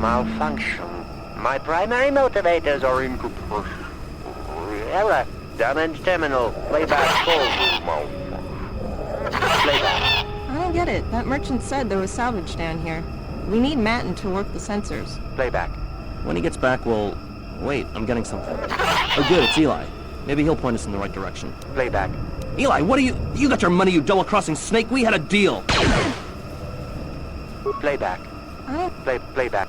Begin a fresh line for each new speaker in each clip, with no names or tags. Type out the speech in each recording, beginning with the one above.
Malfunction. My primary motivators are in error. Damage terminal. Playback full. Playback.
I don't get it. That merchant said there was salvage down here. We need Matin to work the sensors.
Playback.
When he gets back, we'll... Wait, I'm getting something. Oh good, it's Eli. Maybe he'll point us in the right direction.
Playback.
Eli, what are you... You got your money, you double-crossing snake? We had a deal!
Playback. Playback.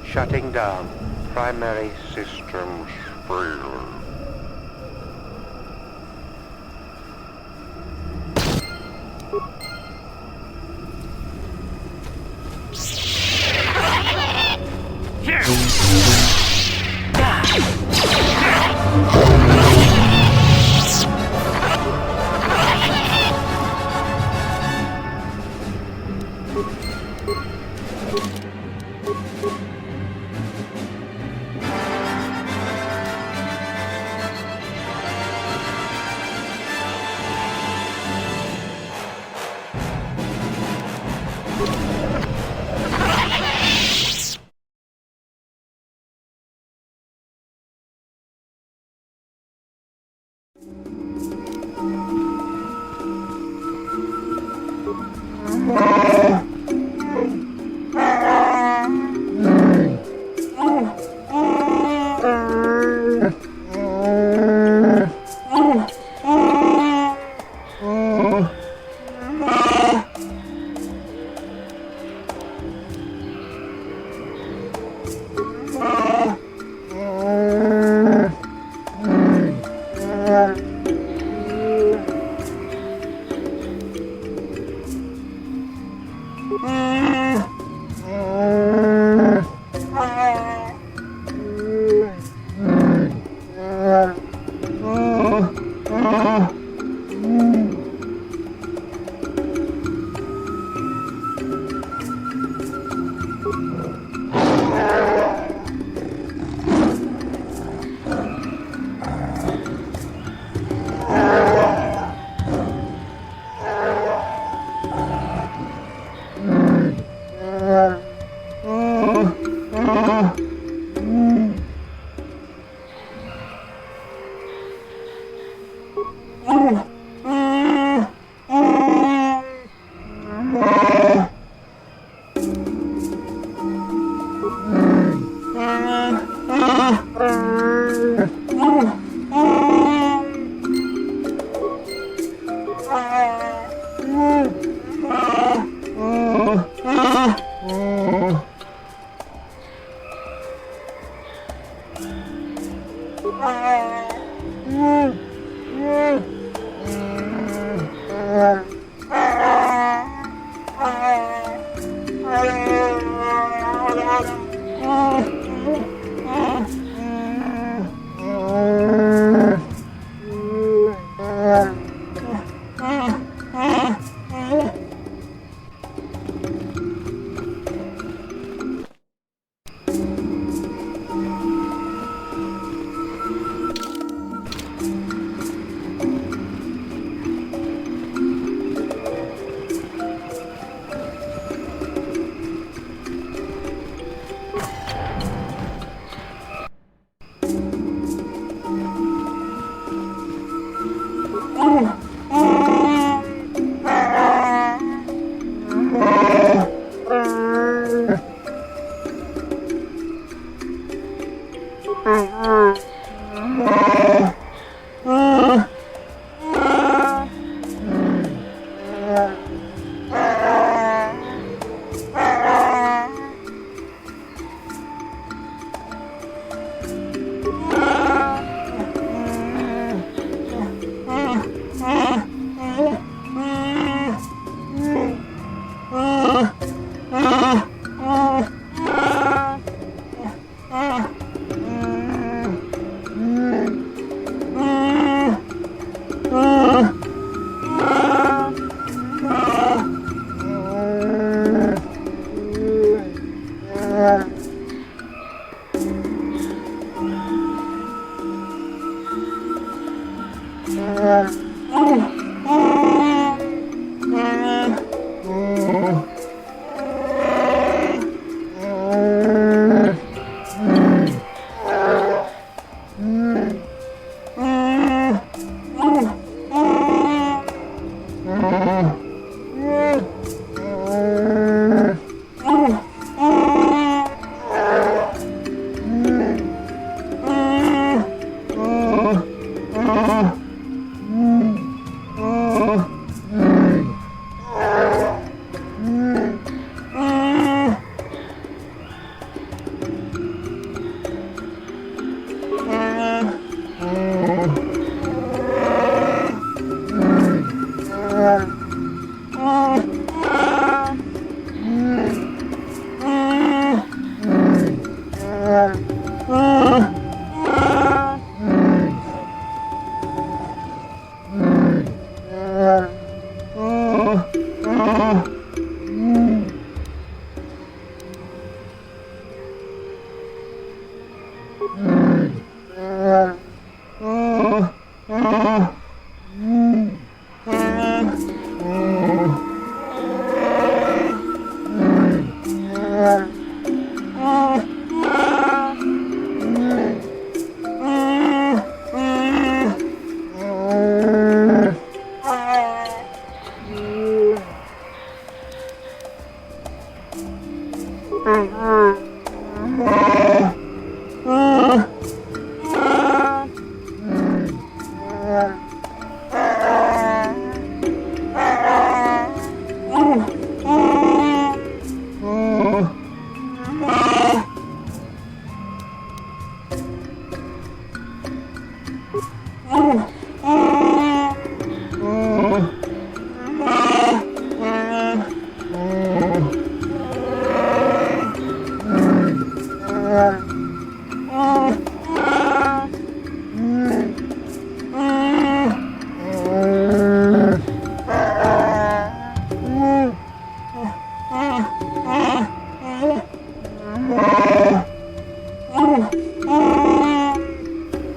Shutting down. Primary systems failure.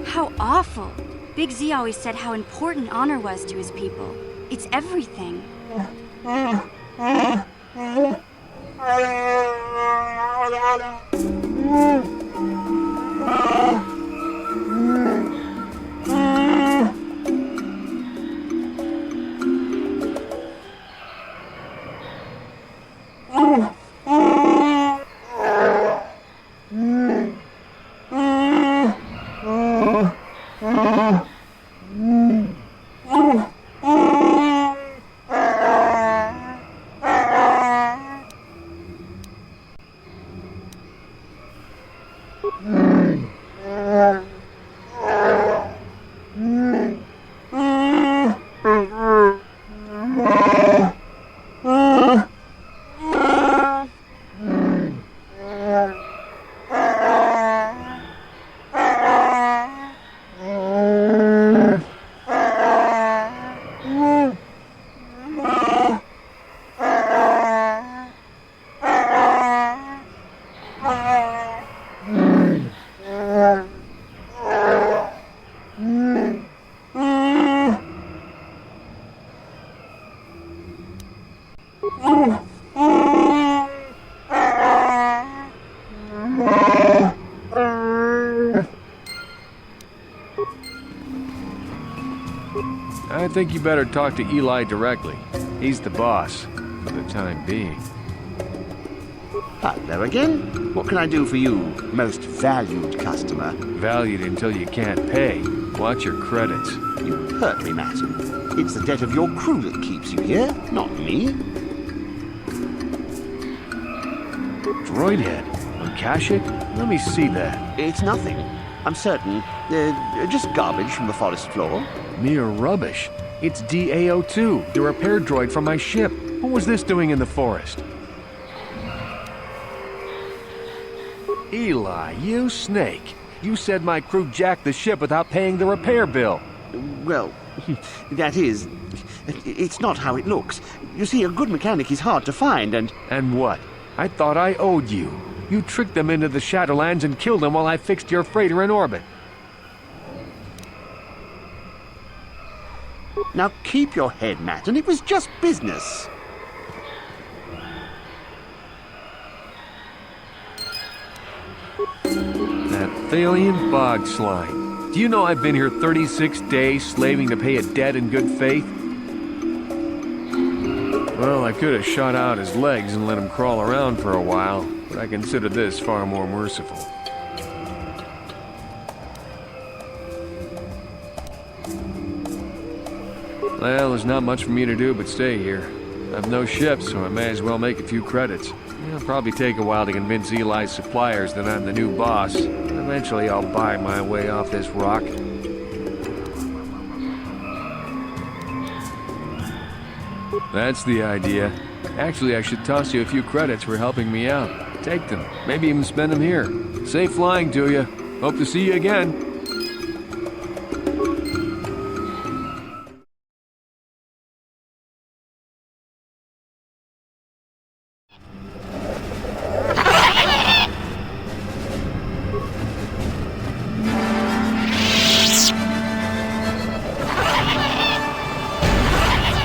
How awful. Big Z always said how important honor was to his people. It's everything.
I think you better talk to Eli directly. He's the boss, for the time being.
Hello again. What can I do for you, most valued customer?
Valued until you can't pay. Watch your credits.
You hurt me, Matson. It's the debt of your crew that keeps you here, not me.
Droid head. Akashic? Let me see that.
It's nothing. I'm certain. Just garbage from the forest floor.
Mere rubbish. It's DAO2, the repair droid from my ship. What was this doing in the forest? Eli, you snake. You said my crew jacked the ship without paying the repair bill.
Well, that is... It's not how it looks. You see, a good mechanic is hard to find, and...
And what? I thought I owed you. You tricked them into the Shadowlands and killed them while I fixed your freighter in orbit.
Now keep your head, Matson. It was just business.
That Thalian bog slime. Do you know I've been here 36 days slaving to pay a debt in good faith? Well, I could have shot out his legs and let him crawl around for a while, but I consider this far more merciful. Well, there's not much for me to do but stay here. I've no ship, so I may as well make a few credits. It'll probably take a while to convince Eli's suppliers that I'm the new boss. Eventually I'll buy my way off this rock. That's the idea. Actually, I should toss you a few credits for helping me out. Take them. Maybe even spend them here. Safe flying to you. Hope to see you again.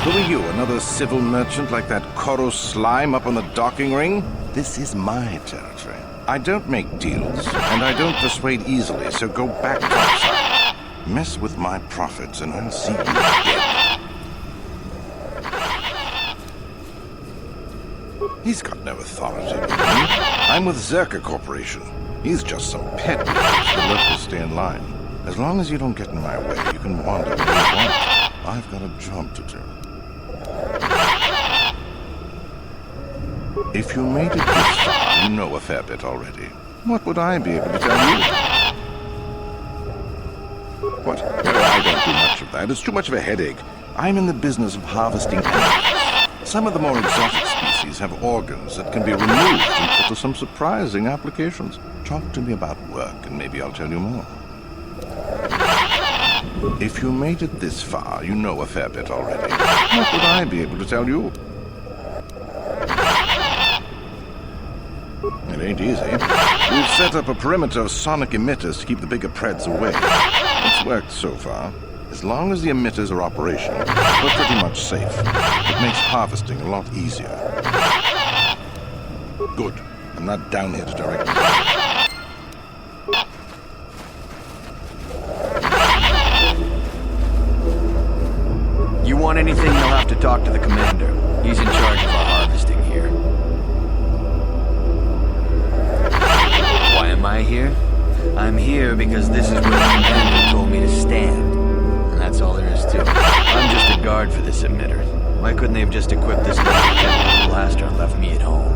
Who are you, another civil merchant like that Koro slime up on the docking ring? This is my territory. I don't make deals, and I don't persuade easily, so go back topside. Mess with my profits, and I'll see you dead. He's got no authority with me. I'm with Zerka Corporation. He's just some pet because the locals stay in line. As long as you don't get in my way, you can wander where you want. I've got a job to do. If you made it this far, you know a fair bit already. What would I be able to tell you? What? No, I don't do much of that. It's too much of a headache. I'm in the business of harvesting animals. Some of the more exotic species have organs that can be removed and put to some surprising applications. Talk to me about work, and maybe I'll tell you more. If you made it this far, you know a fair bit already. What would I be able to tell you? It ain't easy. We've set up a perimeter of sonic emitters to keep the bigger preds away. It's worked so far. As long as the emitters are operational, we're pretty much safe. It makes harvesting a lot easier. Good. I'm not down here to direct you.
You want anything, you'll have to talk to the commander. He's in charge of our harvesting here. Why am I here? I'm here because this is where the commander told me to stand. And that's all there is to it. I'm just a guard for this emitter. Why couldn't they have just equipped this blaster and left me at home?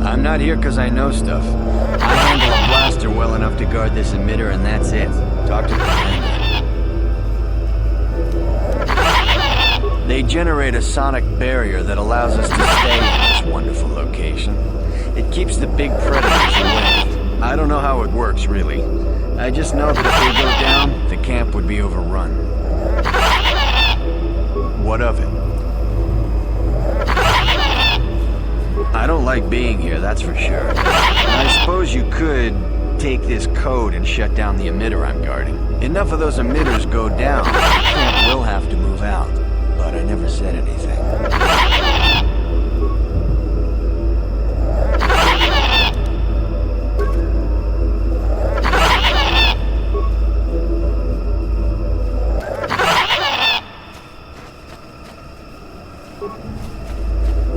I'm not here because I know stuff. I handle a blaster well enough to guard this emitter, and that's it. Talk to the commander. They generate a sonic barrier that allows us to stay in this wonderful location. It keeps the big predators away. I don't know how it works, really. I just know that if they go down, the camp would be overrun. What of it? I don't like being here, that's for sure. And I suppose you could take this code and shut down the emitter I'm guarding. Enough of those emitters go down, the camp will have to move out. But I never said anything.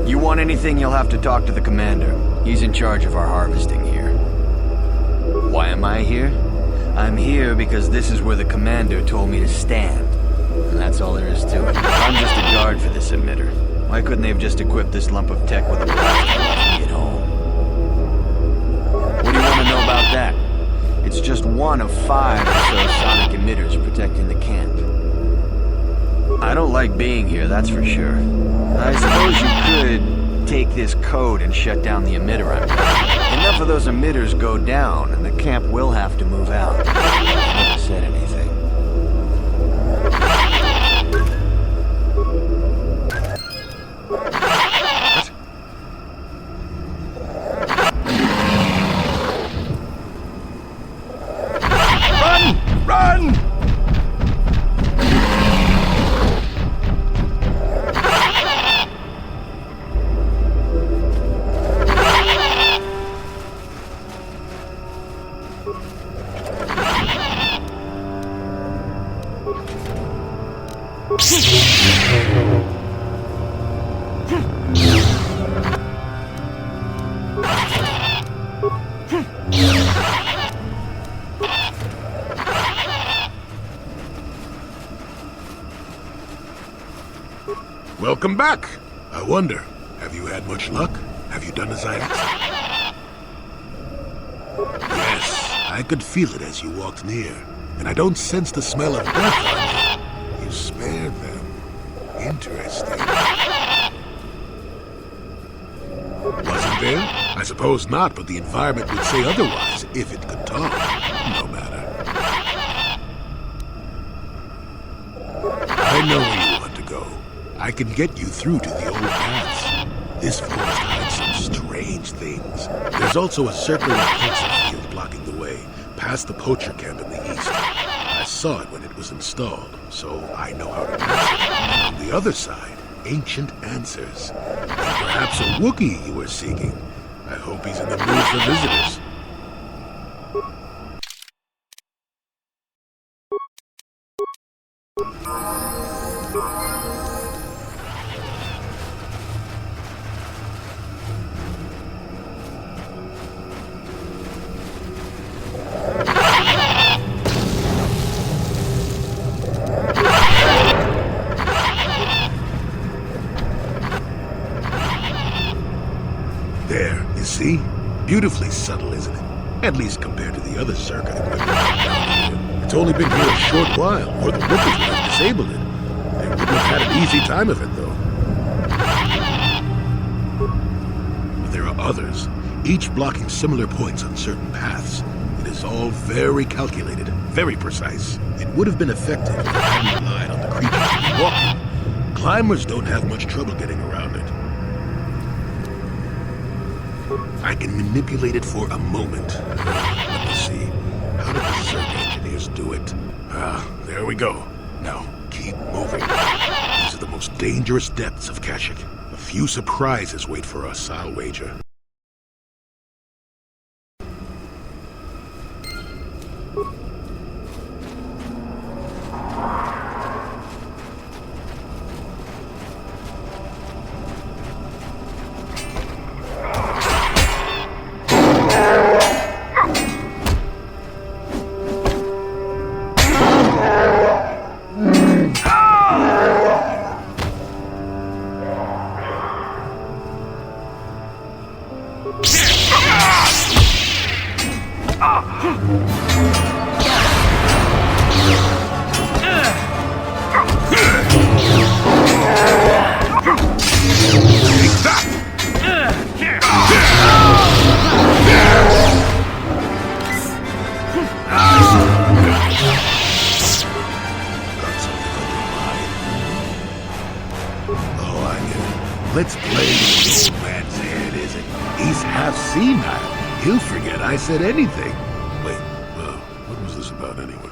You want anything, you'll have to talk to the commander. He's in charge of our harvesting here. Why am I here? I'm here because this is where the commander told me to stand. And that's all there is to it. I'm just a guard for this emitter. Why couldn't they have just equipped this lump of tech with a blaster and left me at home? What do you want to know about that? It's just one of 5 or so sonic emitters protecting the camp. I don't like being here, that's for sure. I suppose you could take this code and shut down the emitter I'm guarding. Enough of those emitters go down, and the camp will have to move out. I never said anything.
Run!
Welcome back. I wonder, have you had much luck? Have you done as I asked? Yes, I could feel it as you walked near, and I don't sense the smell of death on you. You spared them. Interesting. Wasn't there? I suppose not, but the environment would say otherwise. If it could talk, no matter. I know where you want to go. I can get you through to the old paths. This forest hides some strange things. There's also a circular pulsar field blocking the way, past the poacher camp in the east. I saw it when it was installed, so I know how to pass it. And on the other side, ancient answers. And perhaps a Wookiee you were seeking. I hope he's in the mood for visitors. There, you see? Beautifully subtle, isn't it? At least compared to the other circuit equipment down here. It's only been here a short while, or the Wookiees would have disabled it. They wouldn't have had an easy time of it, though. But there are others, each blocking similar points on certain paths. It is all very calculated, very precise. It would have been effective if it hadn't relied on the creatures to be walking. Climbers don't have much trouble getting around it. I can manipulate it for a moment. Let me see. How did the Zerg engineers do it? There we go. Now, keep moving. These are the most dangerous depths of Kashyyyk. A few surprises wait for us, I'll wager. Let's play with the old man's head, is it? He's half senile. He'll forget I said anything. Wait, what was this about anyway?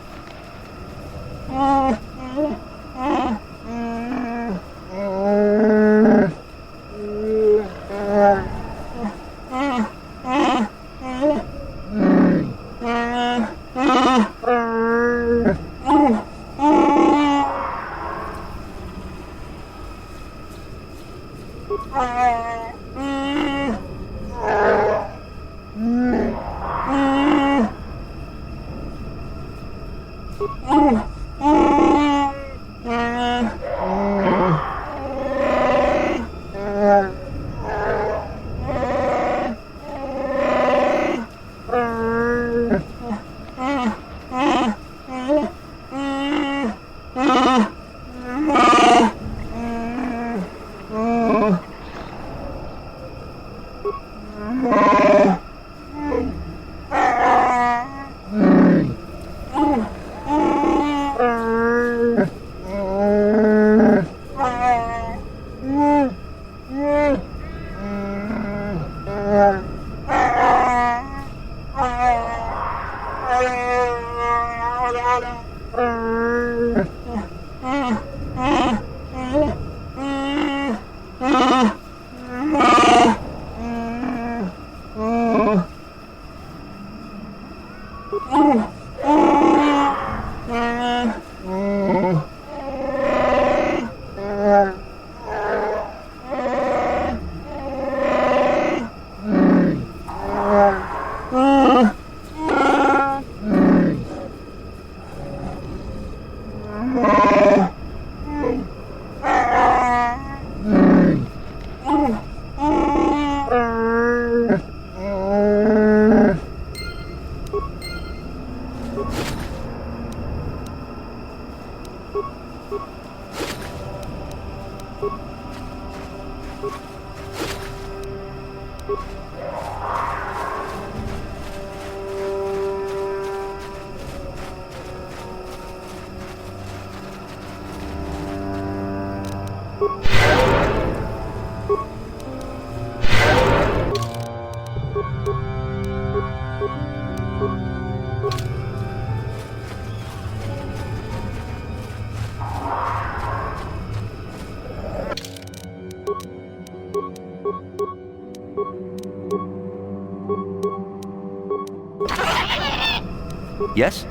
Yes?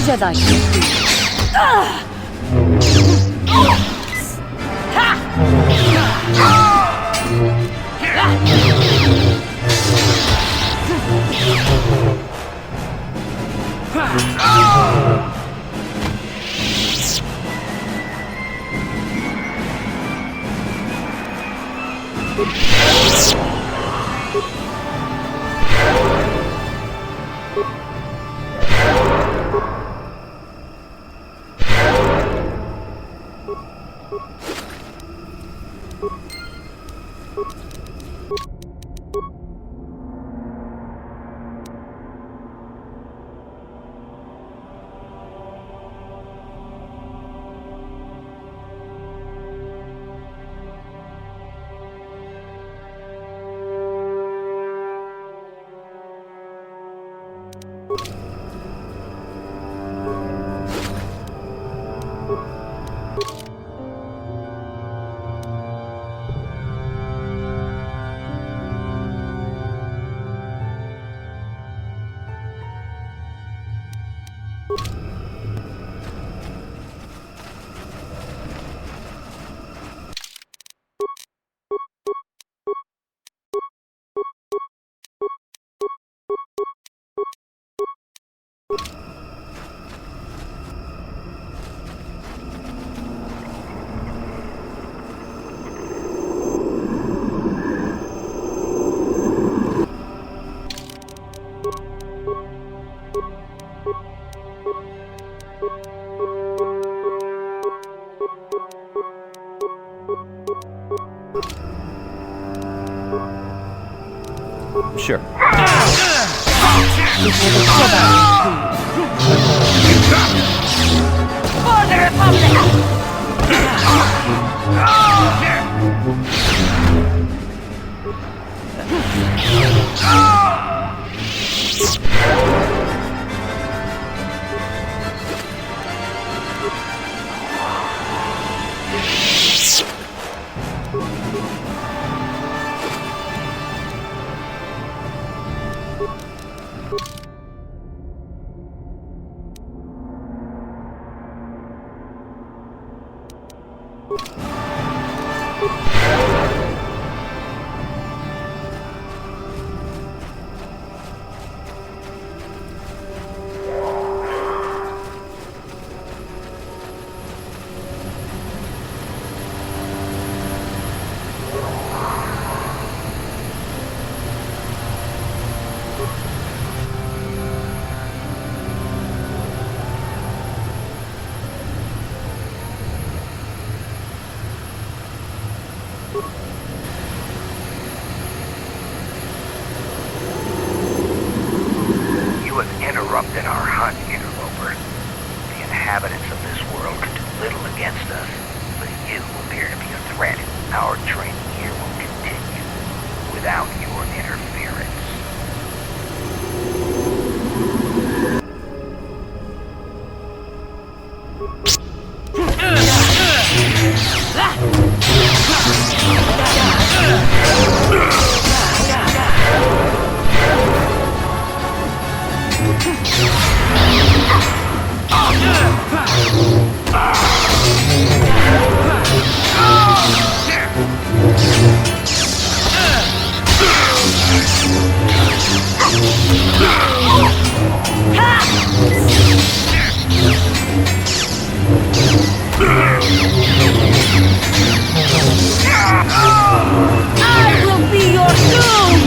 Jedi.
Sure.
For the Republic!
You have interrupted our hunt, interloper. The inhabitants of this world can do little against us, but you appear to be a threat. Our training here will continue without your interference.
I will be your doom!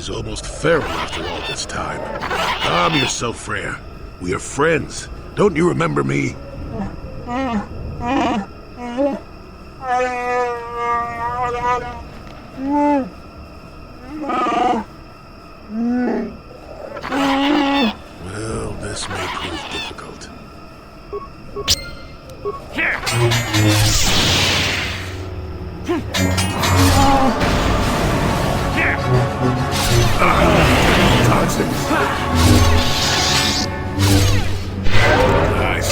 He's almost feral after all this time. Calm yourself, Freya. We are friends. Don't you remember me? Well, this may prove difficult. Toxins. Nice.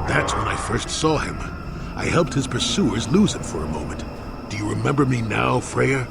That's when I first saw him. I helped his pursuers lose him for a moment. Do you remember me now, Freya?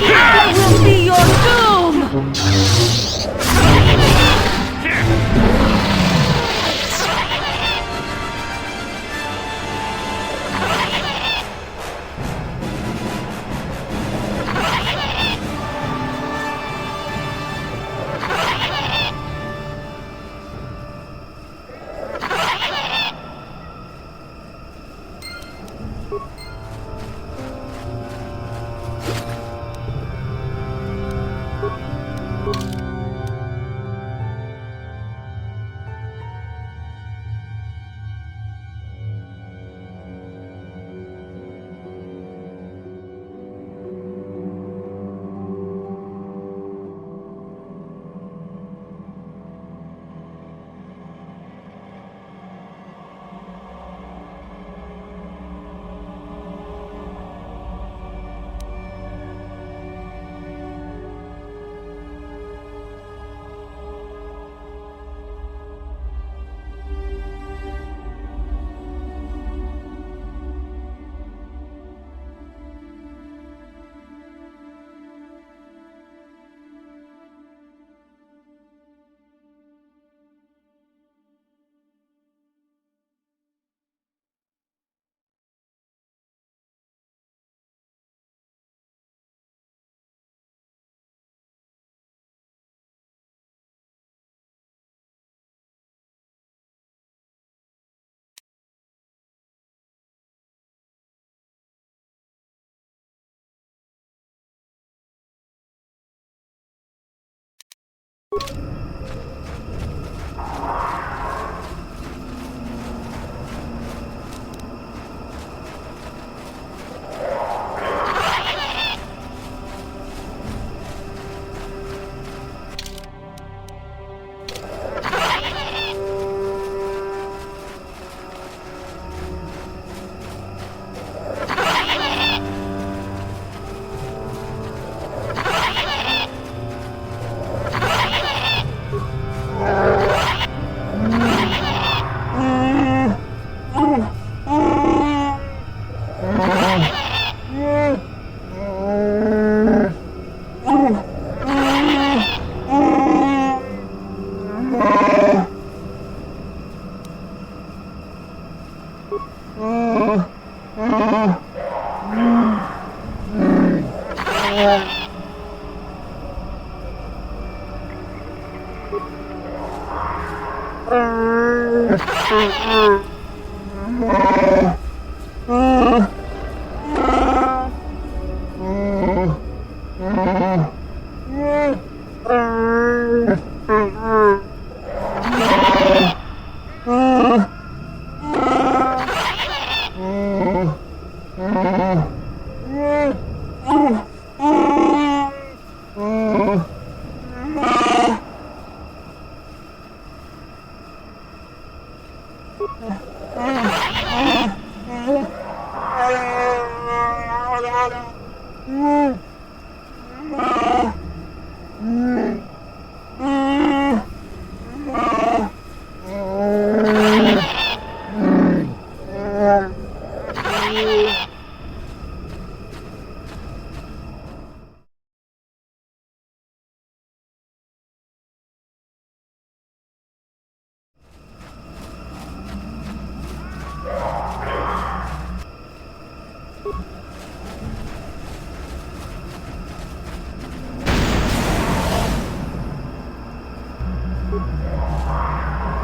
That will be your doom!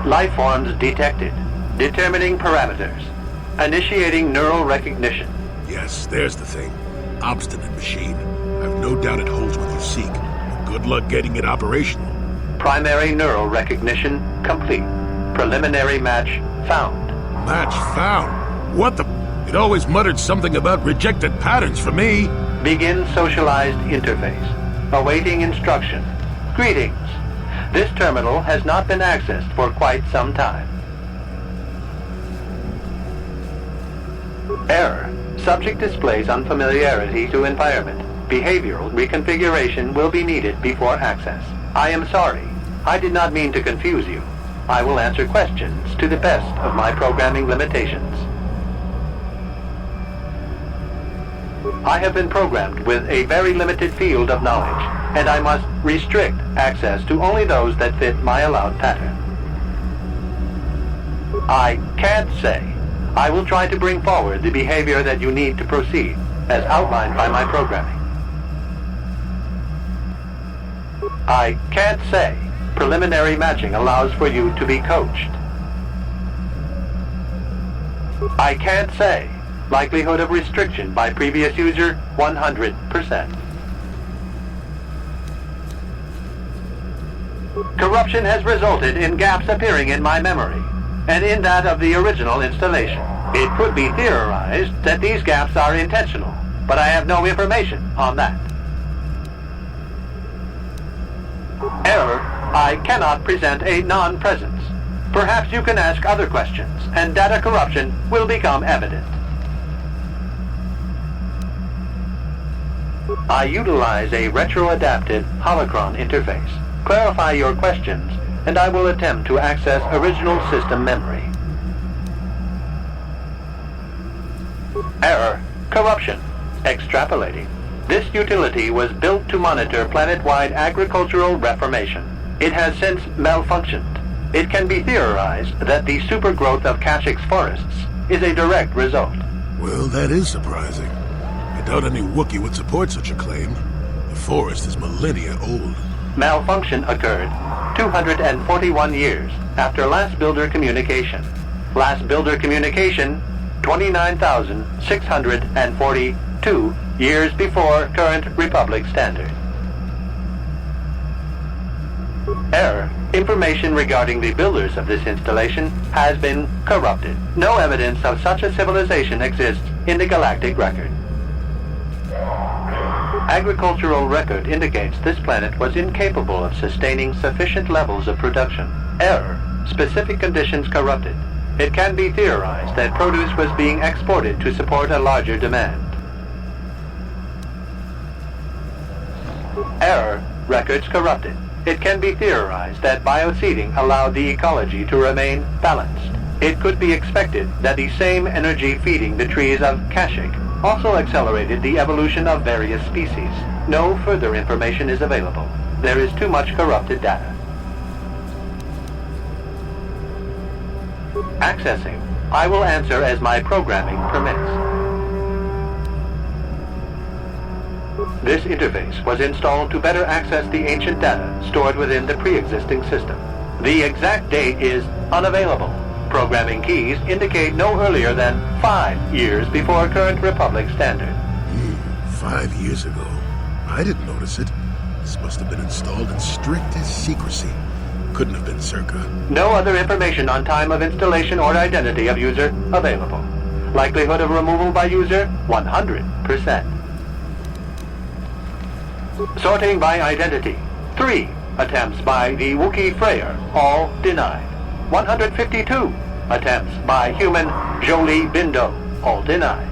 Life forms detected. Determining parameters. Initiating neural recognition.
Yes, there's the thing. Obstinate machine. I've no doubt it holds what you seek. Good luck getting it operational.
Primary neural recognition complete. Preliminary match found.
Match found? What the... It always muttered something about rejected patterns for me.
Begin socialized interface. Awaiting instruction. Greetings. This terminal has not been accessed for quite some time. Error. Subject displays unfamiliarity to environment. Behavioral reconfiguration will be needed before access. I am sorry. I did not mean to confuse you. I will answer questions to the best of my programming limitations. I have been programmed with a very limited field of knowledge, and I must restrict access to only those that fit my allowed pattern. I can't say. I will try to bring forward the behavior that you need to proceed, as outlined by my programming. I can't say. Preliminary matching allows for you to be coached. I can't say. Likelihood of restriction by previous user, 100%. Corruption has resulted in gaps appearing in my memory, and in that of the original installation. It could be theorized that these gaps are intentional, but I have no information on that. Error, I cannot present a non-presence. Perhaps you can ask other questions, and data corruption will become evident. I utilize a retro-adapted holocron interface. Clarify your questions, and I will attempt to access original system memory. Error, corruption, extrapolating. This utility was built to monitor planet-wide agricultural reformation. It has since malfunctioned. It can be theorized that the supergrowth of Kashyk's forests is a direct result.
Well, that is surprising. I doubt any Wookiee would support such a claim. The forest is millennia old.
Malfunction occurred 241 years after last builder communication. Last builder communication, 29,642 years before current Republic standard. Error. Information regarding the builders of this installation has been corrupted. No evidence of such a civilization exists in the galactic record. Agricultural record indicates this planet was incapable of sustaining sufficient levels of production. Error. Specific conditions corrupted. It can be theorized that produce was being exported to support a larger demand. Error. Records corrupted. It can be theorized that bioseeding allowed the ecology to remain balanced. It could be expected that the same energy feeding the trees of Kashyk also accelerated the evolution of various species. No further information is available. There is too much corrupted data. Accessing. I will answer as my programming permits. This interface was installed to better access the ancient data stored within the pre-existing system. The exact date is unavailable. Programming keys indicate no earlier than 5 years before current Republic standard.
5 years ago. I didn't notice it. This must have been installed in strictest secrecy. Couldn't have been circa.
No other information on time of installation or identity of user available. Likelihood of removal by user, 100%. Sorting by identity. 3 attempts by the Wookiee Freyer, all denied. 152 attempts by human Jolee Bindo, all denied.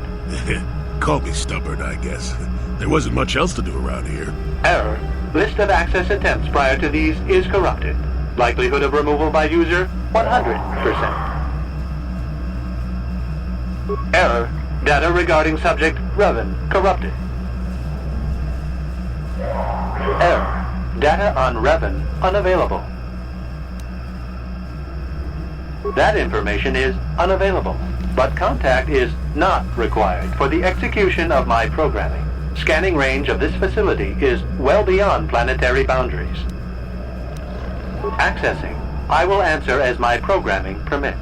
Call me stubborn, I guess. There wasn't much else to do around here.
Error. List of access attempts prior to these is corrupted. Likelihood of removal by user, 100%. Error. Data regarding subject Revan corrupted. Error. Data on Revan unavailable. That information is unavailable, but contact is not required for the execution of my programming. Scanning range of this facility is well beyond planetary boundaries. Accessing. I will answer as my programming permits.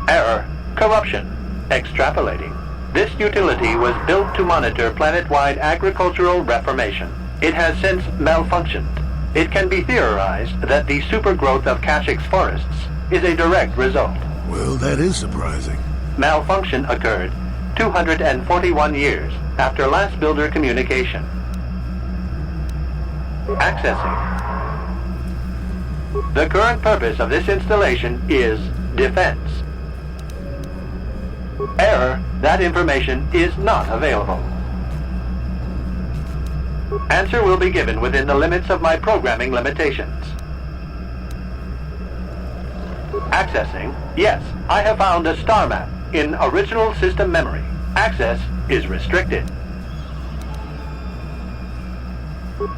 Error. Corruption. Extrapolating. This utility was built to monitor planet-wide agricultural reformation. It has since malfunctioned. It can be theorized that the supergrowth of Kashyk's forests is a direct result.
Well, that is surprising.
Malfunction occurred 241 years after last builder communication. Accessing. The current purpose of this installation is defense. Error. That information is not available. Answer will be given within the limits of my programming limitations. Accessing. Yes, I have found a star map in original system memory. Access is restricted.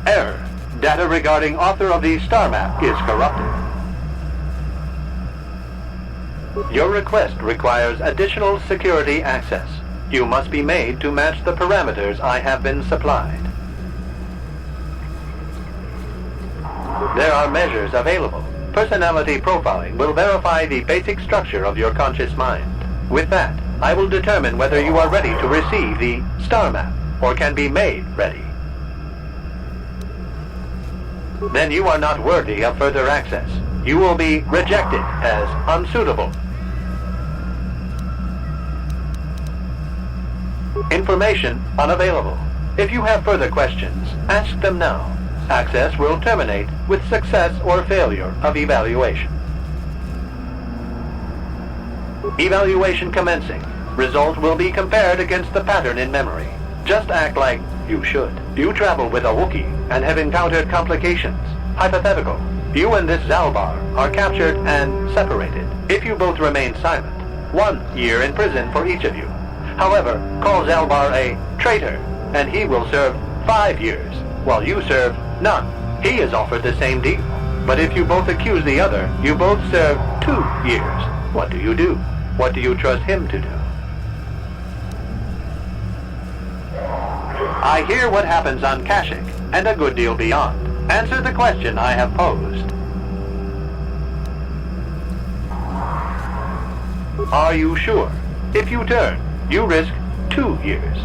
Error. Data regarding author of the star map is corrupted. Your request requires additional security access. You must be made to match the parameters I have been supplied. There are measures available. Personality profiling will verify the basic structure of your conscious mind. With that, I will determine whether you are ready to receive the star map or can be made ready. Then you are not worthy of further access. You will be rejected as unsuitable. Information unavailable. If you have further questions, ask them now. Access will terminate with success or failure of evaluation. Evaluation commencing. Result will be compared against the pattern in memory. Just act like you should. You travel with a Wookiee and have encountered complications. Hypothetical. You and this Zalbar are captured and separated. If you both remain silent, 1 year in prison for each of you. However, call Zalbar a traitor, and he will serve 5 years, while you serve none. He is offered the same deal. But if you both accuse the other, you both serve 2 years. What do you do? What do you trust him to do? I hear what happens on Kashyyyk, and a good deal beyond. Answer the question I have posed. Are you sure? If you turn, you risk 2 years,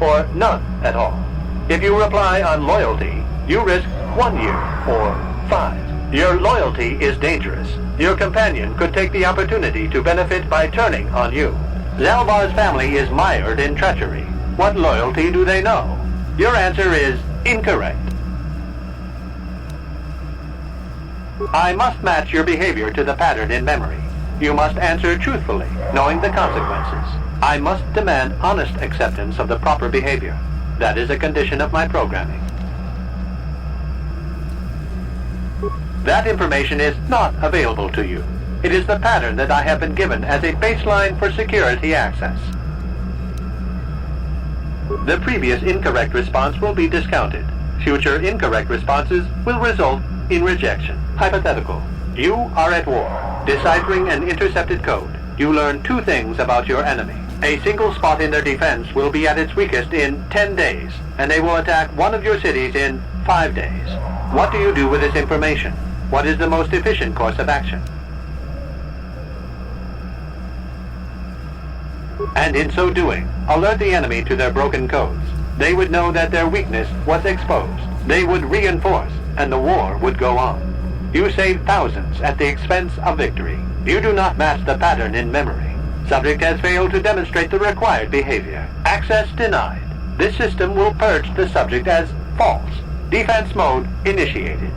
or none at all. If you reply on loyalty, you risk 1 year, or 5. Your loyalty is dangerous. Your companion could take the opportunity to benefit by turning on you. Zalbar's family is mired in treachery. What loyalty do they know? Your answer is incorrect. I must match your behavior to the pattern in memory. You must answer truthfully, knowing the consequences. I must demand honest acceptance of the proper behavior. That is a condition of my programming. That information is not available to you. It is the pattern that I have been given as a baseline for security access. The previous incorrect response will be discounted. Future incorrect responses will result in rejection. Hypothetical. You are at war, deciphering an intercepted code. You learn 2 things about your enemy. A single spot in their defense will be at its weakest in 10 days, and they will attack one of your cities in 5 days. What do you do with this information? What is the most efficient course of action? And in so doing, alert the enemy to their broken codes. They would know that their weakness was exposed. They would reinforce, and the war would go on. You save thousands at the expense of victory. You do not match the pattern in memory. Subject has failed to demonstrate the required behavior. Access denied. This system will purge the subject as false. Defense mode initiated.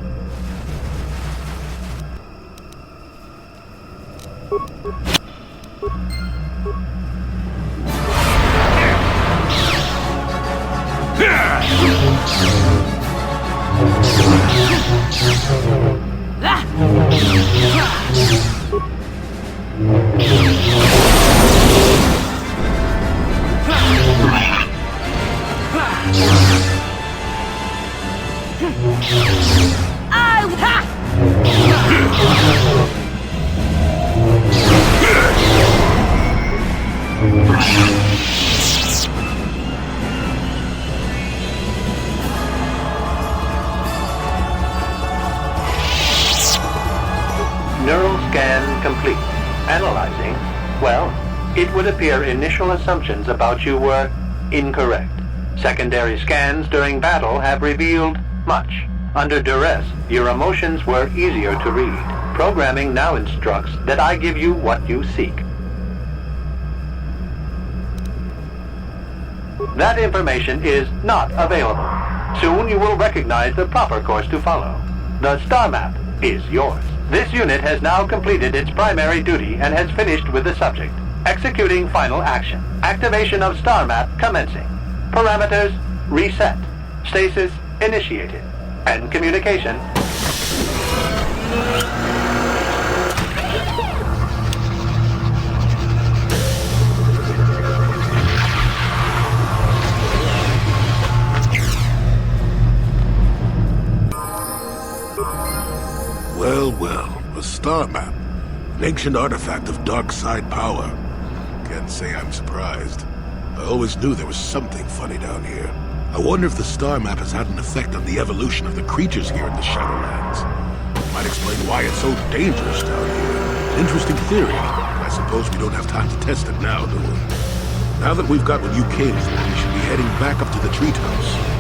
Neural scan complete. Analyzing. Well, it would appear initial assumptions about you were incorrect. Secondary scans during battle have revealed much. Under duress, your emotions were easier to read. Programming now instructs that I give you what you seek. That information is not available. Soon you will recognize the proper course to follow. The star map is yours. This unit has now completed its primary duty and has finished with the subject. Executing final action. Activation of star map commencing. Parameters reset. Stasis initiated. End communication.
star map. An ancient artifact of dark side power. Can't say I'm surprised. I always knew there was something funny down here. I wonder if the star map has had an effect on the evolution of the creatures here in the Shadowlands. Might explain why it's so dangerous down here. Interesting theory, but I suppose we don't have time to test it now, do we? Now that we've got what you came for, we should be heading back up to the treethouse.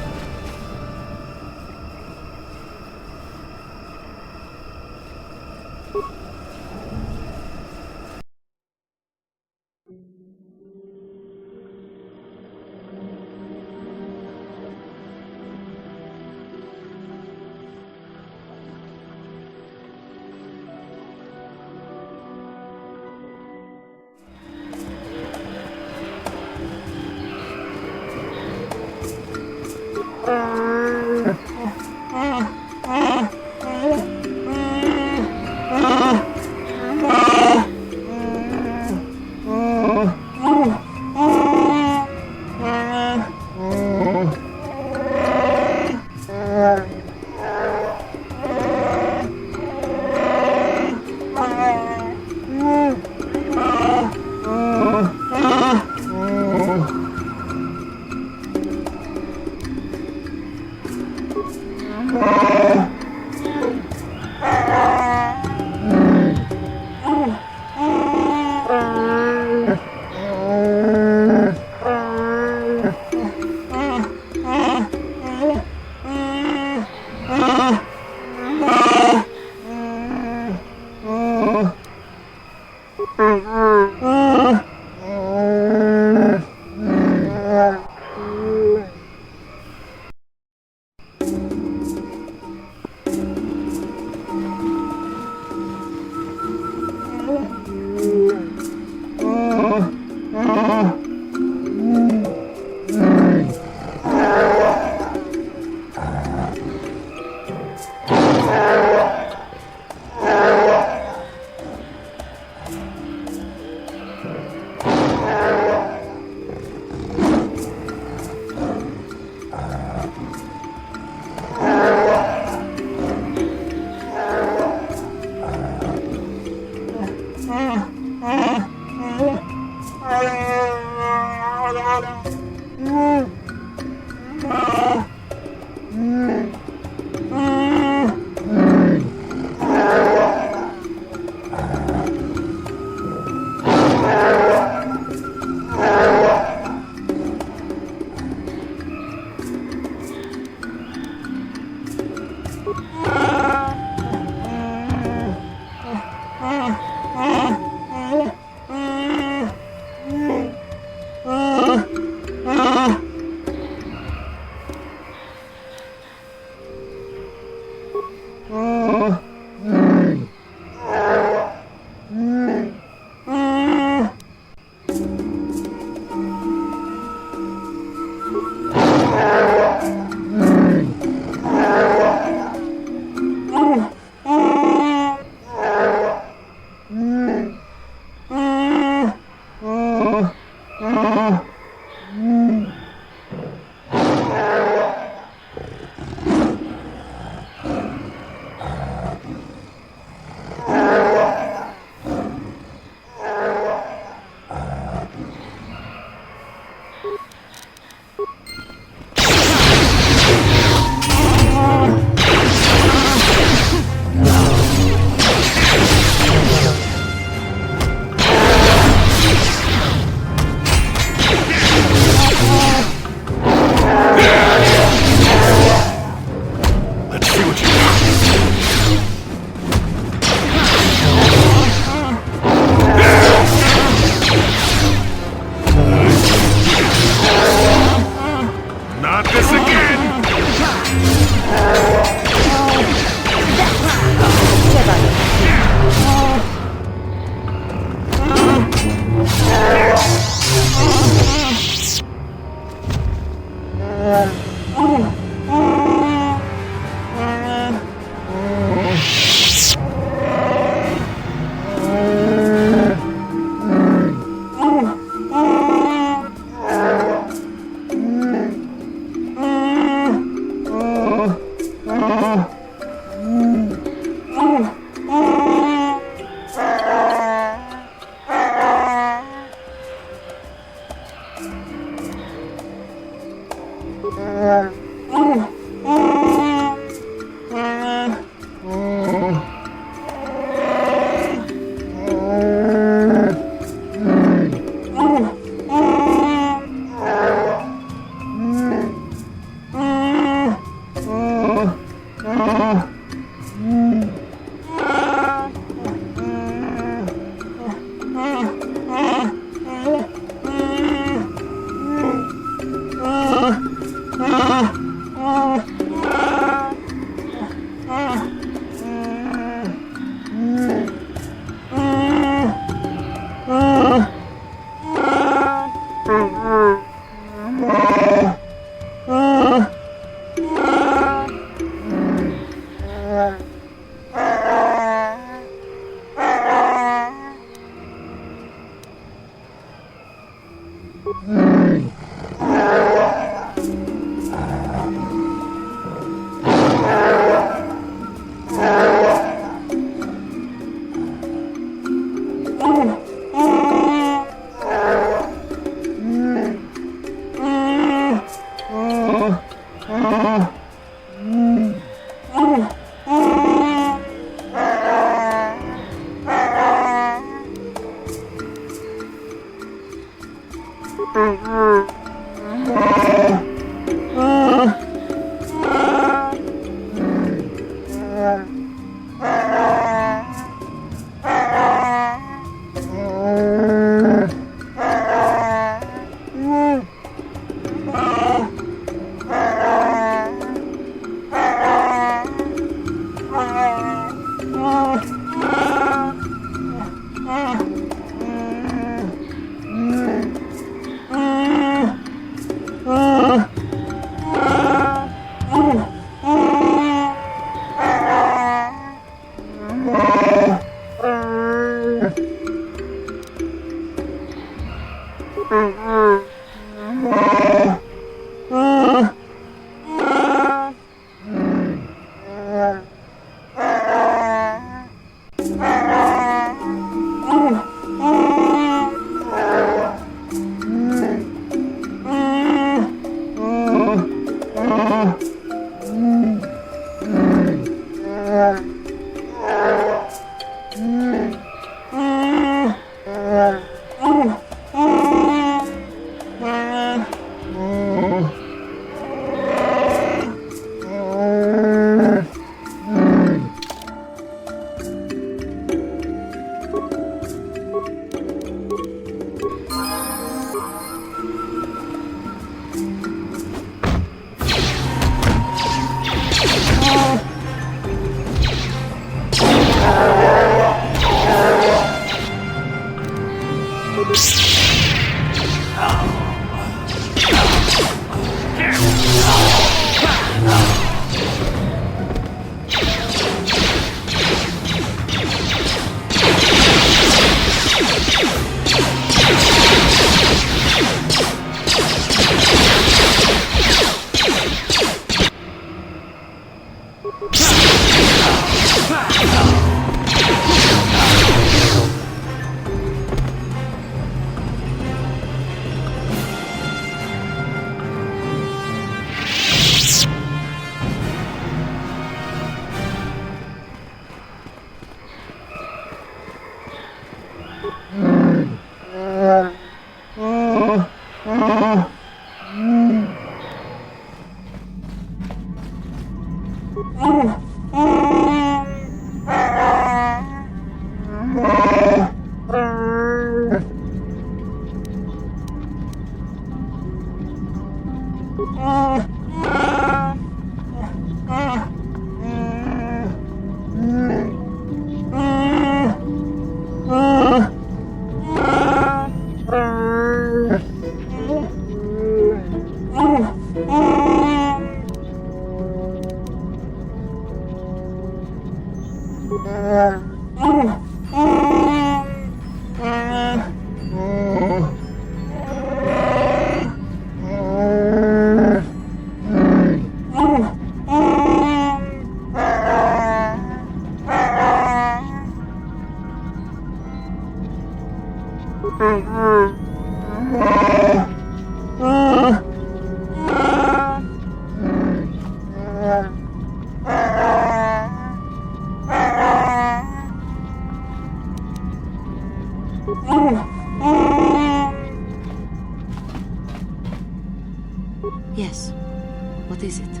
What is it?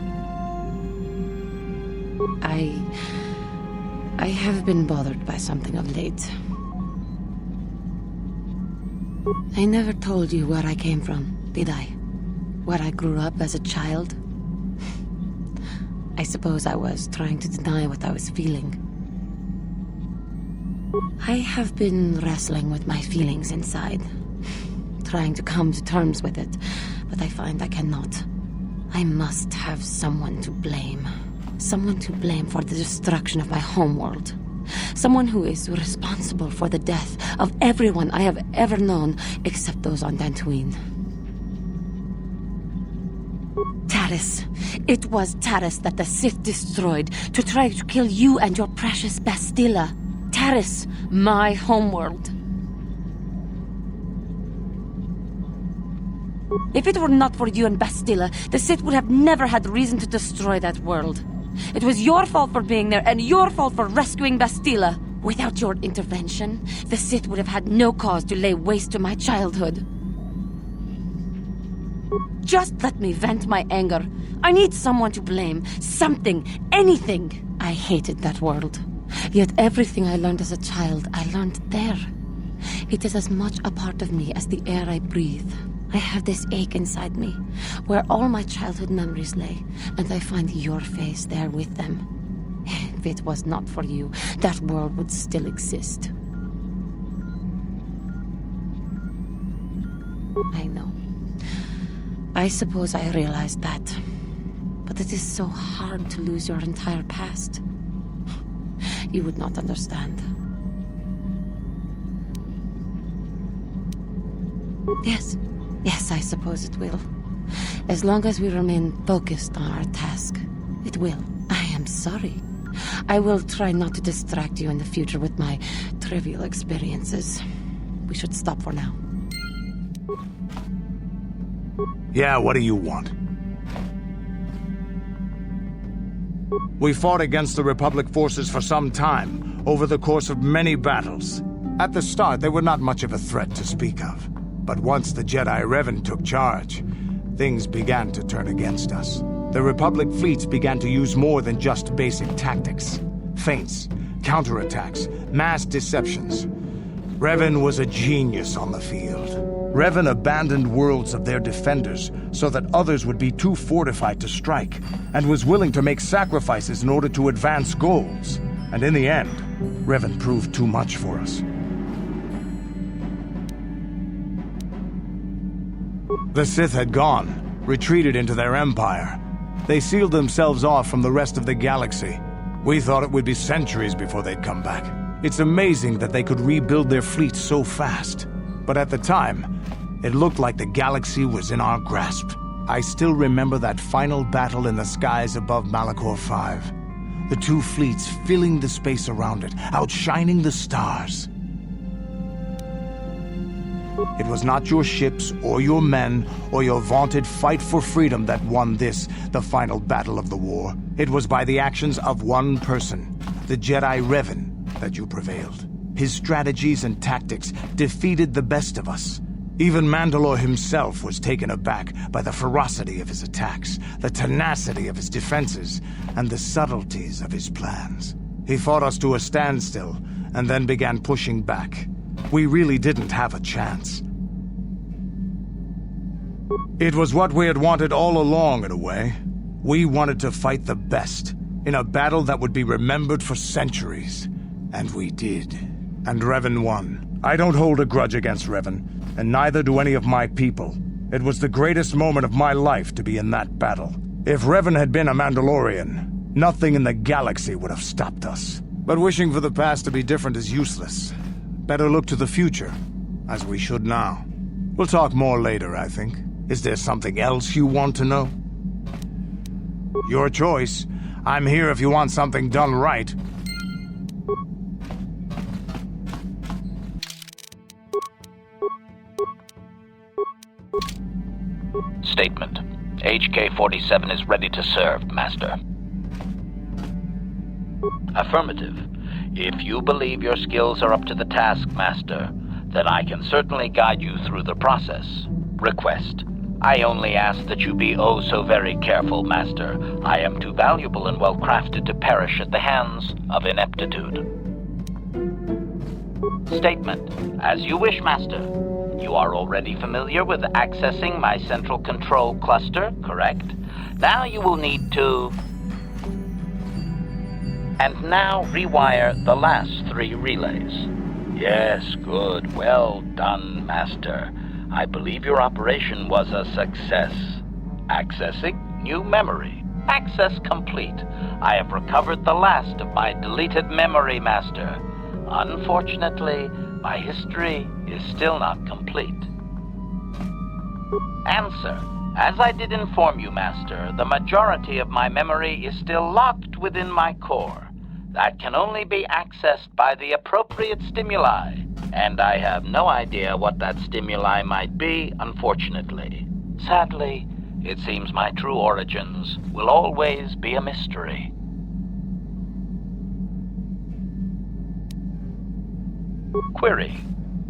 I have been bothered by something of late. I never told you where I came from, did I? Where I grew up as a child? I suppose I was trying to deny what I was feeling. I have been wrestling with my feelings inside, trying to come to terms with it, but I find I cannot. I must have someone to blame. Someone to blame for the destruction of my homeworld. Someone who is responsible for the death of everyone I have ever known, except those on Dantooine. Taris. It was Taris that the Sith destroyed to try to kill you and your precious Bastilla. Taris, my homeworld. If it were not for you and Bastilla, the Sith would have never had reason to destroy that world. It was your fault for being there, and your fault for rescuing Bastilla. Without your intervention, the Sith would have had no cause to lay waste to my childhood. Just let me vent my anger. I need someone to blame. Something. Anything. I hated that world. Yet everything I learned as a child, I learned there. It is as much a part of me as the air I breathe. I have this ache inside me, where all my childhood memories lay, and I find your face there with them. If it was not for you, that world would still exist. I know. I suppose I realized that. But it is so hard to lose your entire past. You would not understand. Yes, I suppose it will. As long as we remain focused on our task, it will. I am sorry. I will try not to distract you in the future with my trivial experiences. We should stop for now.
Yeah, what do you want? We fought against the Republic forces for some time, over the course of many battles. At the start, they were not much of a threat to speak of. But once the Jedi Revan took charge, things began to turn against us. The Republic fleets began to use more than just basic tactics. Feints, counterattacks, mass deceptions. Revan was a genius on the field. Revan abandoned worlds of their defenders so that others would be too fortified to strike, and was willing to make sacrifices in order to advance goals. And in the end, Revan proved too much for us. The Sith had gone, retreated into their empire. They sealed themselves off from the rest of the galaxy. We thought it would be centuries before they'd come back. It's amazing that they could rebuild their fleet so fast. But at the time, it looked like the galaxy was in our grasp. I still remember that final battle in the skies above Malachor 5. The two fleets filling the space around it, outshining the stars. It was not your ships, or your men, or your vaunted fight for freedom that won this, the final battle of the war. It was by the actions of one person, the Jedi Revan, that you prevailed. His strategies and tactics defeated the best of us. Even Mandalore himself was taken aback by the ferocity of his attacks, the tenacity of his defenses, and the subtleties of his plans. He fought us to a standstill, and then began pushing back. We really didn't have a chance. It was what we had wanted all along, in a way. We wanted to fight the best, in a battle that would be remembered for centuries. And we did. And Revan won. I don't hold a grudge against Revan, and neither do any of my people. It was the greatest moment of my life to be in that battle. If Revan had been a Mandalorian, nothing in the galaxy would have stopped us. But wishing for the past to be different is useless. Better look to the future, as we should now. We'll talk more later, I think. Is there something else you want to know? Your choice. I'm here if you want something done right.
Statement. HK-47 is ready to serve, Master. Affirmative. If you believe your skills are up to the task, Master, then I can certainly guide you through the process. Request. I only ask that you be oh so very careful, Master. I am too valuable and well-crafted to perish at the hands of ineptitude. Statement. As you wish, Master. You are already familiar with accessing my central control cluster, correct? Now you will need to... And now rewire the last 3 relays. Yes, good. Well done, Master. I believe your operation was a success. Accessing new memory. Access complete. I have recovered the last of my deleted memory, Master. Unfortunately, my history is still not complete. Answer. As I did inform you, Master, the majority of my memory is still locked within my core. That can only be accessed by the appropriate stimuli, and I have no idea what that stimuli might be, unfortunately. Sadly, it seems my true origins will always be a mystery. Query.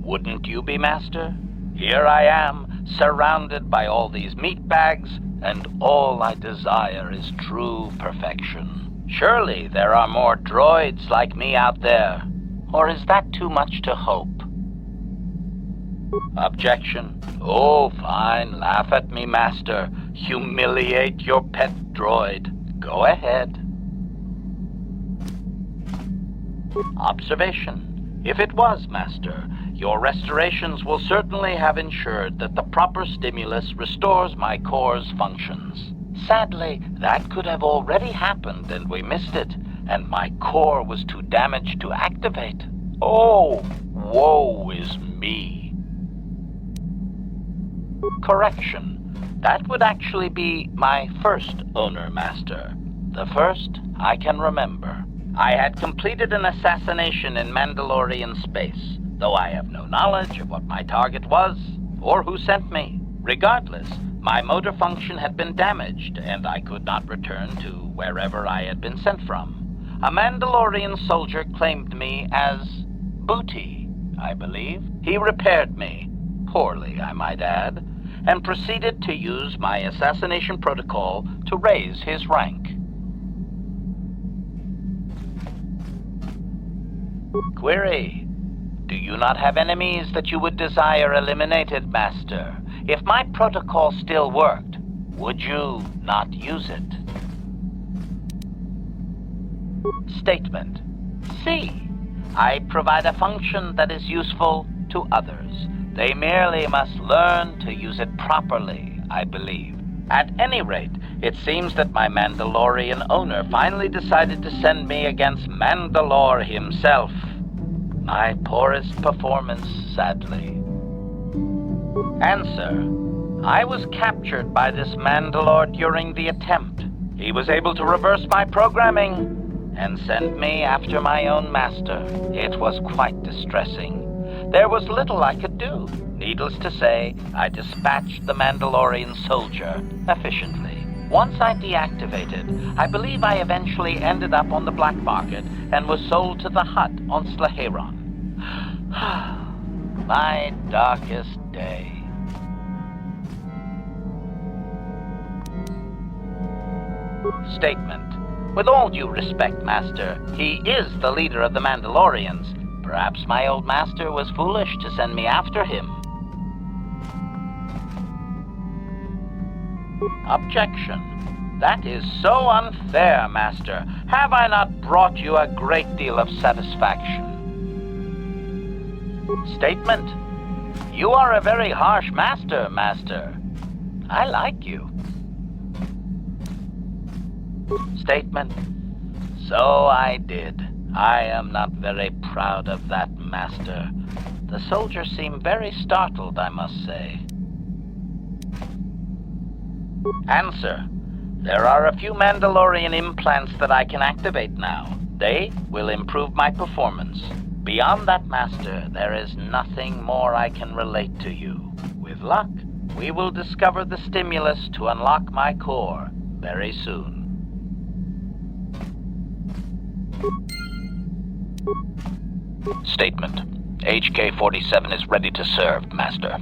Wouldn't you be, Master? Here I am, surrounded by all these meat bags, and all I desire is true perfection. Surely there are more droids like me out there. Or is that too much to hope? Objection. Oh, fine. Laugh at me, Master. Humiliate your pet droid. Go ahead. Observation. If it was, Master, your restorations will certainly have ensured that the proper stimulus restores my core's functions. Sadly, that could have already happened and we missed it, and my core was too damaged to activate. Oh, woe is me. Correction. That would actually be my first owner, Master. The first I can remember. I had completed an assassination in Mandalorian space, though I have no knowledge of what my target was or who sent me. Regardless, my motor function had been damaged, and I could not return to wherever I had been sent from. A Mandalorian soldier claimed me as booty, I believe. He repaired me, poorly I might add, and proceeded to use my assassination protocol to raise his rank. Query. Do you not have enemies that you would desire eliminated, Master? If my protocol still worked, would you not use it? Statement. C. I provide a function that is useful to others. They merely must learn to use it properly, I believe. At any rate, it seems that my Mandalorian owner finally decided to send me against Mandalore himself. My poorest performance, sadly. Answer. I was captured by this Mandalore during the attempt. He was able to reverse my programming and send me after my own master. It was quite distressing. There was little I could do. Needless to say, I dispatched the Mandalorian soldier efficiently. Once I deactivated, I believe I eventually ended up on the black market and was sold to the Hutt on Slaheron. My darkest day. Statement. With all due respect, Master, he is the leader of the Mandalorians. Perhaps my old master was foolish to send me after him. Objection. That is so unfair, Master. Have I not brought you a great deal of satisfaction? Statement. You are a very harsh master, Master. I like you. Statement. So I did. I am not very proud of that, Master. The soldier seemed very startled, I must say. Answer. There are a few Mandalorian implants that I can activate now. They will improve my performance. Beyond that, Master, there is nothing more I can relate to you. With luck, we will discover the stimulus to unlock my core very soon. Statement. HK-47 is ready to serve, Master.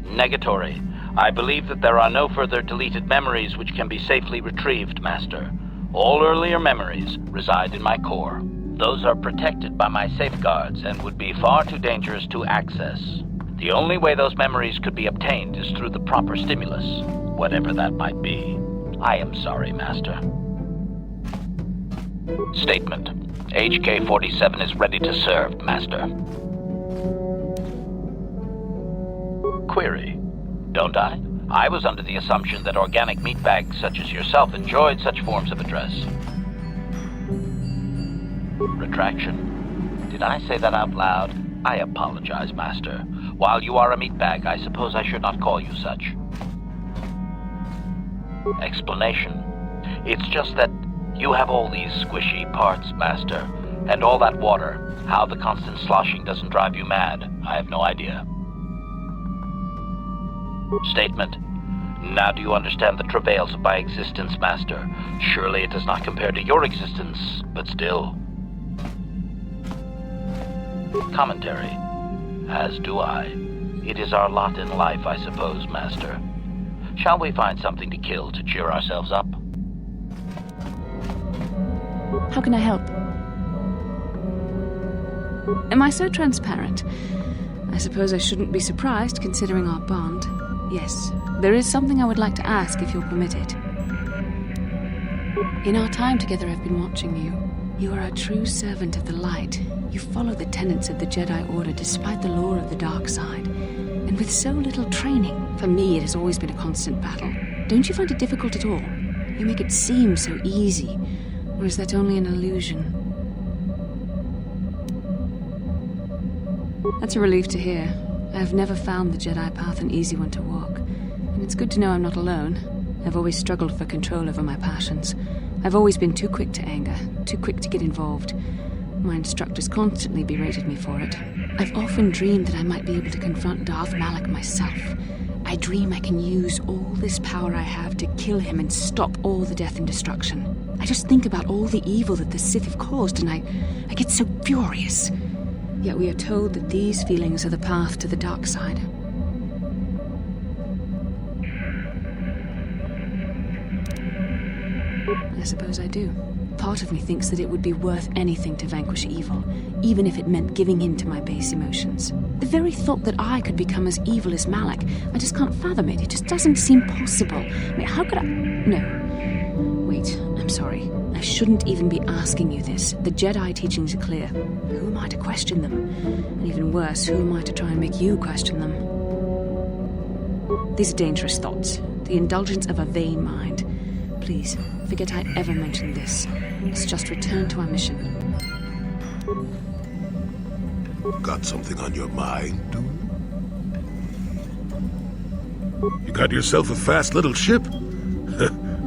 Negatory. I believe that there are no further deleted memories which can be safely retrieved, Master. All earlier memories reside in my core. Those are protected by my safeguards and would be far too dangerous to access. The only way those memories could be obtained is through the proper stimulus, whatever that might be. I am sorry, Master. Statement. HK-47 is ready to serve, Master. Query. Don't I? I was under the assumption that organic meatbags such as yourself enjoyed such forms of address. Retraction. Did I say that out loud? I apologize, Master. While you are a meatbag, I suppose I should not call you such. Explanation. It's just that you have all these squishy parts, Master, and all that water. How the constant sloshing doesn't drive you mad, I have no idea. Statement. Now do you understand the travails of my existence, Master? Surely it does not compare to your existence, but still. Commentary. As do I. It is our lot in life, I suppose, Master. Shall we find something to kill to cheer ourselves up?
How can I help? Am I so transparent? I suppose I shouldn't be surprised, considering our bond. Yes, there is something I would like to ask, if you'll permit it. In our time together, I've been watching you. You are a true servant of the light. You follow the tenets of the Jedi Order despite the lore of the dark side. And with so little training, for me it has always been a constant battle. Don't you find it difficult at all? You make it seem so easy. Or is that only an illusion? That's a relief to hear. I have never found the Jedi path an easy one to walk. And it's good to know I'm not alone. I've always struggled for control over my passions. I've always been too quick to anger, too quick to get involved. My instructors constantly berated me for it. I've often dreamed that I might be able to confront Darth Malak myself. I dream I can use all this power I have to kill him and stop all the death and destruction. I just think about all the evil that the Sith have caused and I get so furious. Yet we are told that these feelings are the path to the dark side. I suppose I do. Part of me thinks that it would be worth anything to vanquish evil, even if it meant giving in to my base emotions. The very thought that I could become as evil as Malak, I just can't fathom it. It just doesn't seem possible. I mean, how could I... No. Wait, I'm sorry. I shouldn't even be asking you this. The Jedi teachings are clear. Who am I to question them? And even worse, who am I to try and make you question them? These are dangerous thoughts. The indulgence of a vain mind. Please, forget I ever mentioned this. Let's just return to our mission.
Got something on your mind, dude? You got yourself a fast little ship?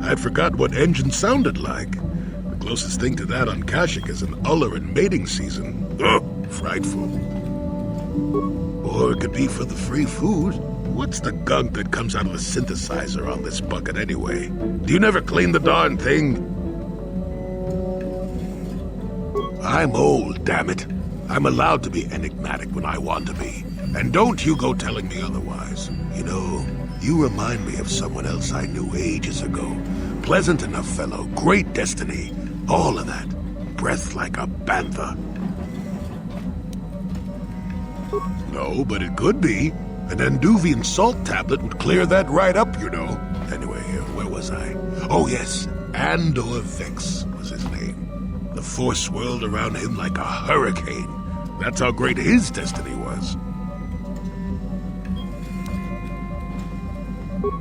I'd forgot what engine sounded like. The closest thing to that on Kashyyyk is an Uller in mating season. Ugh, frightful. Or it could be for the free food. What's the gunk that comes out of the synthesizer on this bucket anyway? Do you never clean the darn thing? I'm old, damn it. I'm allowed to be enigmatic when I want to be. And don't you go telling me otherwise. You know, you remind me of someone else I knew ages ago. Pleasant enough fellow, great destiny, all of that. Breath like a bantha. No, but it could be. An Anduvian salt tablet would clear that right up, you know. Anyway, where was I? Oh, yes, Andor Vex was his name. The Force swirled around him like a hurricane. That's how great his destiny was.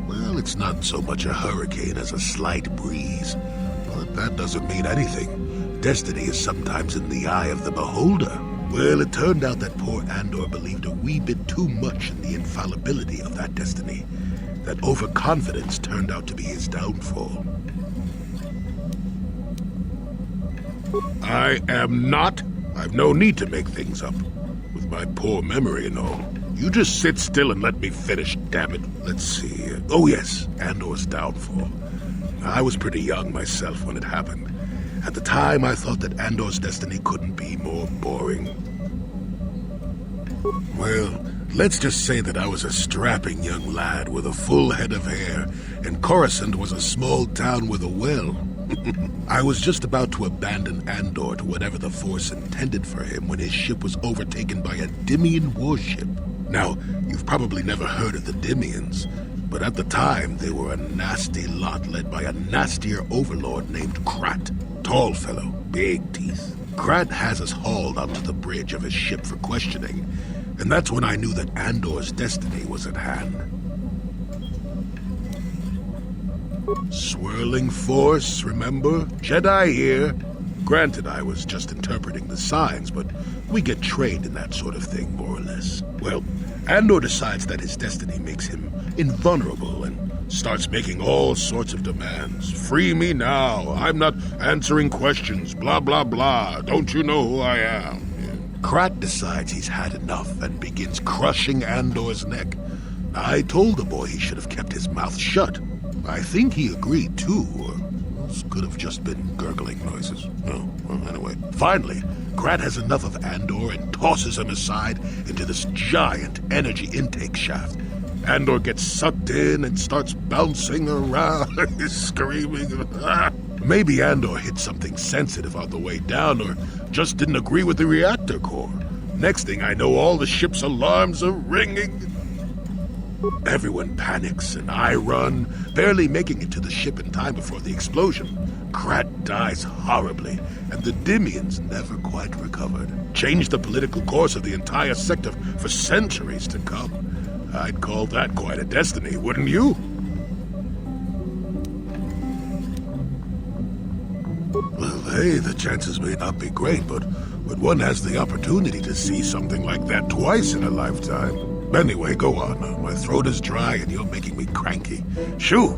Well, it's not so much a hurricane as a slight breeze. But that doesn't mean anything. Destiny is sometimes in the eye of the beholder. Well, it turned out that poor Andor believed a wee bit too much in the infallibility of that destiny. That overconfidence turned out to be his downfall. I am not. I've no need to make things up. With my poor memory and all. You just sit still and let me finish, damn it. Let's see. Oh, yes, Andor's downfall. I was pretty young myself when it happened. At the time, I thought that Andor's destiny couldn't be more boring. Well, Let's just say that I was a strapping young lad with a full head of hair, and Coruscant was a small town with a well. I was just about to abandon Andor to whatever the Force intended for him when his ship was overtaken by a Dimian warship. Now, you've probably never heard of the Dimians, but at the time they were a nasty lot led by a nastier overlord named Krat. Tall fellow, big teeth. Krat has us hauled onto the bridge of his ship for questioning, and that's when I knew that Andor's destiny was at hand. Swirling Force, remember? Jedi here. Granted, I was just interpreting the signs, but we get trained in that sort of thing, more or less. Well, Andor decides that his destiny makes him invulnerable and starts making all sorts of demands. Free me now. I'm not answering questions. Blah, blah, blah. Don't you know who I am? Krat decides he's had enough and begins crushing Andor's neck. I told the boy he should have kept his mouth shut. I think he agreed too, or this could have just been gurgling noises. No, well, anyway. Finally, Krat has enough of Andor and tosses him aside into this giant energy intake shaft. Andor gets sucked in and starts bouncing around, screaming. Maybe Andor hit something sensitive on the way down, or just didn't agree with the reactor core. Next thing I know, all the ship's alarms are ringing. Everyone panics, and I run, barely making it to the ship in time before the explosion. Krat dies horribly, and the Dimians never quite recovered. Changed the political course of the entire sector for centuries to come. I'd call that quite a destiny, wouldn't you? Well, hey, the chances may not be great, but one has the opportunity to see something like that twice in a lifetime. Anyway, go on. My throat is dry and you're making me cranky. Shoo!